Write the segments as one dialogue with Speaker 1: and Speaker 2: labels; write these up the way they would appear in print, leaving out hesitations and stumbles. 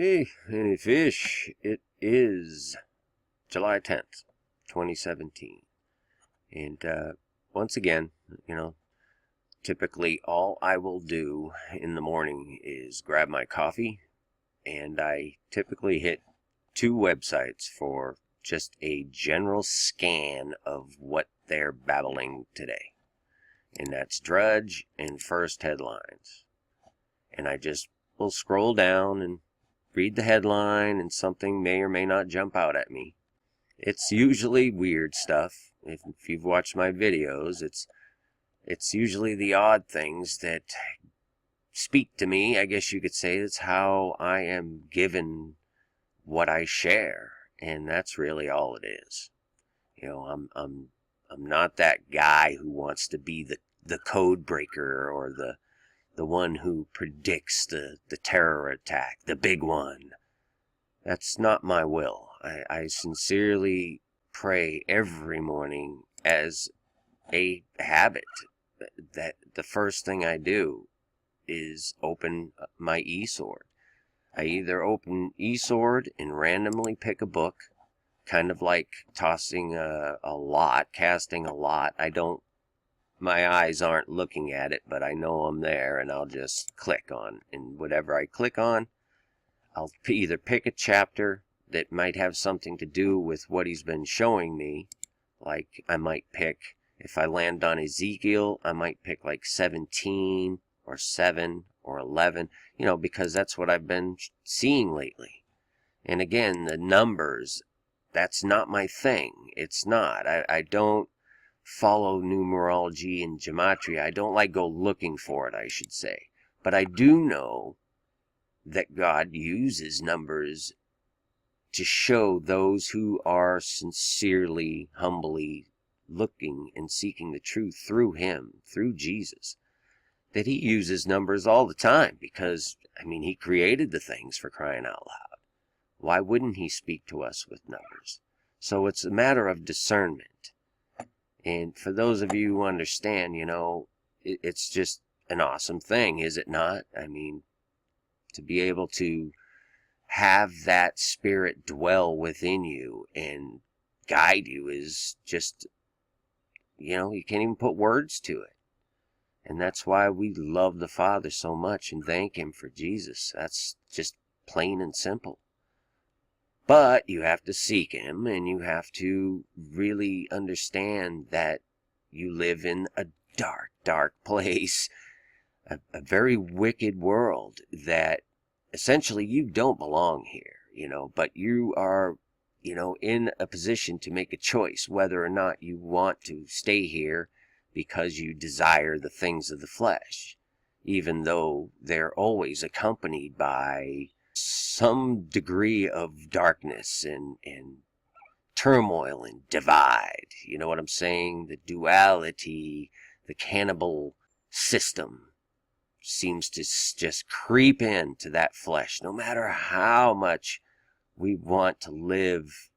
Speaker 1: Hey, any fish? It is July 10th, 2017. And once again, typically all I will do in the morning is grab my coffee, and I typically hit two websites for just a general scan of what they're babbling today. And that's Drudge and First Headlines. And I just will scroll down and read the headline, and something may or may not jump out at me. It's usually weird stuff. If you've watched my videos, it's usually the odd things that speak to me. I guess you could say it's how I am given what I share, and that's really all it is. I'm not that guy who wants to be the code breaker or the one who predicts the terror attack, the big one. That's not my will. I sincerely pray every morning as a habit that the first thing I do is open my eSword. I either open eSword and randomly pick a book, kind of like tossing a lot, casting a lot. My eyes aren't looking at it, but I know I'm there, and I'll just click on. And whatever I click on, I'll either pick a chapter that might have something to do with what he's been showing me. Like, I might pick, if I land on Ezekiel, I might pick like 17 or 7 or 11, because that's what I've been seeing lately. And again, the numbers, that's not my thing. It's not. I don't follow numerology and gematria. I don't go looking for it, I should say. But I do know that God uses numbers to show those who are sincerely, humbly looking and seeking the truth through Him, through Jesus, that He uses numbers all the time because, He created the things, for crying out loud. Why wouldn't He speak to us with numbers? So it's a matter of discernment. And for those of you who understand, it's just an awesome thing, is it not? To be able to have that spirit dwell within you and guide you is just, you can't even put words to it. And that's why we love the Father so much and thank Him for Jesus. That's just plain and simple. But you have to seek Him, and you have to really understand that you live in a dark, dark place, a very wicked world, that essentially you don't belong here, but you are, in a position to make a choice whether or not you want to stay here because you desire the things of the flesh, even though they're always accompanied by some degree of darkness and turmoil and divide. You know what I'm saying? The duality, the cannibal system seems to just creep into that flesh, no matter how much we want to live,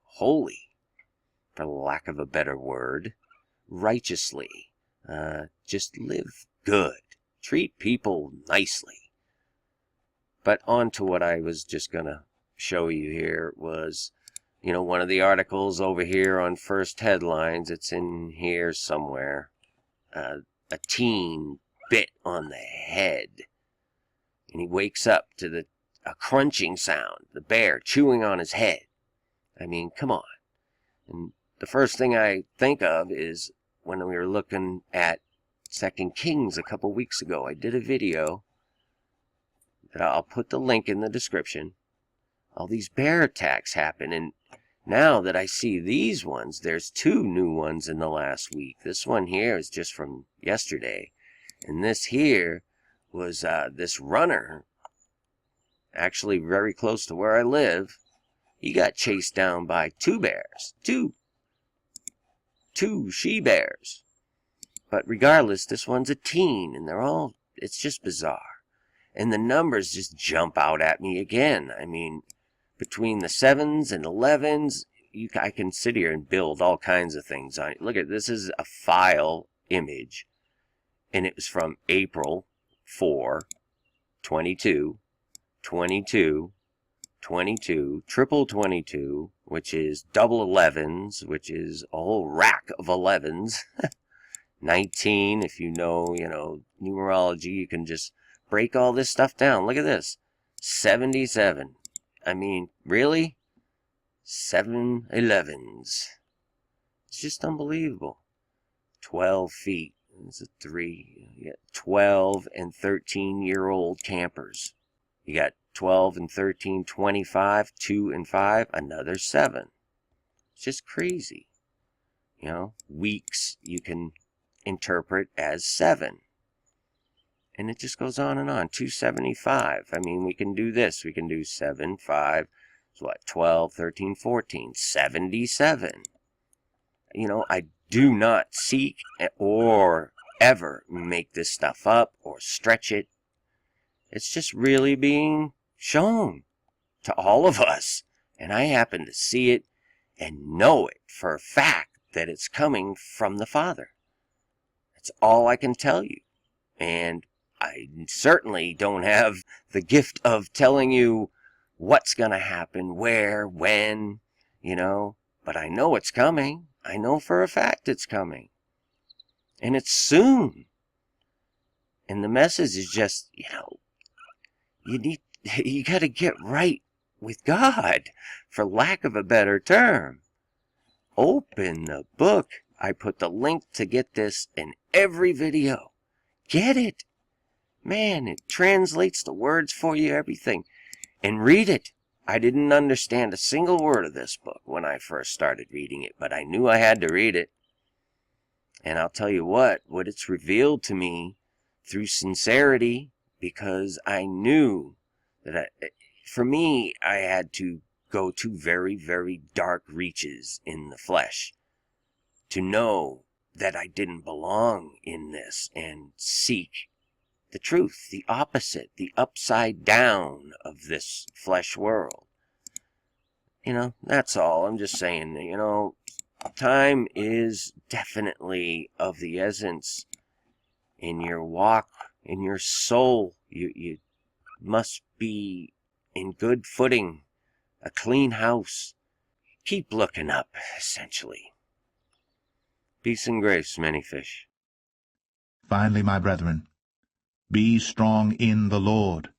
Speaker 1: holy, for lack of a better word, righteously. Just live good. Treat people nicely. But on to what I was just going to show you here was, one of the articles over here on First Headlines. It's in here somewhere. A teen bit on the head, and he wakes up to a crunching sound, the bear chewing on his head. Come on. And the first thing I think of is when we were looking at 2 Kings a couple weeks ago. I did a video that I'll put the link in the description. All these bear attacks happen, and now that I see these ones, there's 2 new ones in the last week. This one here is just from yesterday, and this here was this runner, actually very close to where I live. He got chased down by 2 bears, two she-bears. But regardless, this one's a teen, and it's just bizarre. And the numbers just jump out at me again. Between the 7s and 11s, I can sit here and build all kinds of things on it. Look at this. Is a file image, and it was from April 4, 22 22, 22, triple 22, which is double 11s, which is a whole rack of 11s. 19, if you know, numerology, you can just break all this stuff down. Look at this. 77. I mean, really? 7 11s. It's just unbelievable. 12 feet. It's a 3. You got 12 and 13-year-old campers. You got 12 and 13, 25, 2 and 5, another 7. It's just crazy. Weeks you can interpret as 7. And it just goes on and on. 275. I mean, we can do this. We can do 7, 5, so what, 12, 13, 14, 77. I do not seek or ever make this stuff up or stretch it. It's just really being shown to all of us. And I happen to see it and know it for a fact that it's coming from the Father. That's all I can tell you. And I certainly don't have the gift of telling you what's going to happen, where, when, but I know it's coming. I know for a fact it's coming. And it's soon. And the message is just, you got to get right with God, for lack of a better term. Open the book. I put the link to get this in every video. Get it. Man, it translates the words for you, everything. And read it. I didn't understand a single word of this book when I first started reading it, but I knew I had to read it. And I'll tell you what it's revealed to me through sincerity, because I knew that for me, I had to go to very, very dark reaches in the flesh to know that I didn't belong in this and seek the truth, the opposite, the upside down of this flesh world. That's all. I'm just saying, time is definitely of the essence in your walk, in your soul. You must be in good footing, a clean house. Keep looking up, essentially. Peace and grace, many fish.
Speaker 2: Finally, my brethren, be strong in the Lord,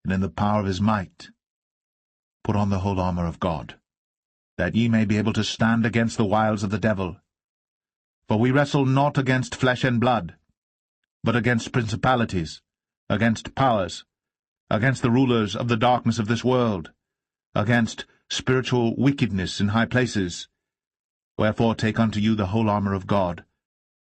Speaker 2: and in the power of his might. Put on the whole armour of God, that ye may be able to stand against the wiles of the devil. For we wrestle not against flesh and blood, but against principalities, against powers, against the rulers of the darkness of this world, against spiritual wickedness in high places. Wherefore take unto you the whole armour of God,